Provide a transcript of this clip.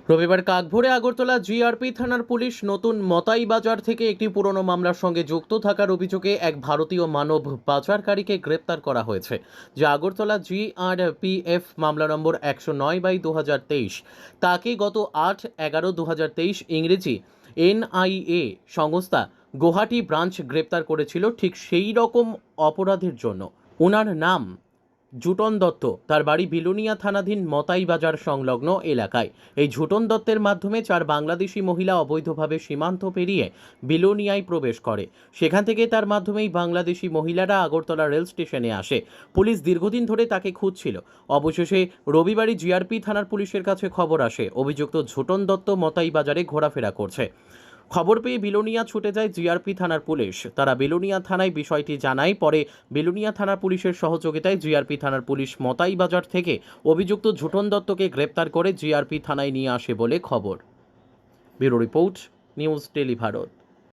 রবিবার কাকভোরে আগরতলা জিআরপি থানার পুলিশ নতুন মতাই বাজার থেকে একটি পুরনো মামলার সঙ্গে যুক্ত থাকার অভিযোগে এক ভারতীয় মানব পাচারকারীকে গ্রেপ্তার করা হয়েছে, যা আগরতলা জিআরপিএফ মামলা নম্বর 109/2023। তাকে গত 8/11/2023 ইংরেজি এনআইএ সংস্থা গুয়াহাটি ব্রাঞ্চ গ্রেপ্তার করেছিল ঠিক সেই রকম অপরাধের জন্য। ওনার নাম ঝুটন দত্ত, তার বাড়ি বিলোনিয়া থানাধীন মতাই বাজার সংলগ্ন এলাকায়। এই ঝুটন দত্তের মাধ্যমে 4 বাংলাদেশি মহিলা অবৈধভাবে সীমান্ত পেরিয়ে বিলোনিয়ায় প্রবেশ করে। সেখান থেকে তার মাধ্যমেই বাংলাদেশি মহিলারা আগরতলা রেল স্টেশনে আসে। পুলিশ দীর্ঘদিন ধরে তাকে খুঁজছিল। অবশেষে রবিবারই জিআরপি থানার পুলিশের কাছে খবর আসে অভিযুক্ত ঝুটন দত্ত মতাই বাজারে ঘোরাফেরা করছে। খবর পেয়ে বিলোনিয়া ছুটে যায় জিআরপি থানার পুলিশ। তারা বিলোনিয়া থানায় বিষয়টি জানায়। পরে বিলোনিয়া থানার পুলিশের সহযোগিতায় জিআরপি থানার পুলিশ মতাই বাজার থেকে অভিযুক্ত ঝুটন দত্তকে গ্রেপ্তার করে জিআরপি থানায় নিয়ে আসে বলে খবর। Bureau report, news tele Bharat.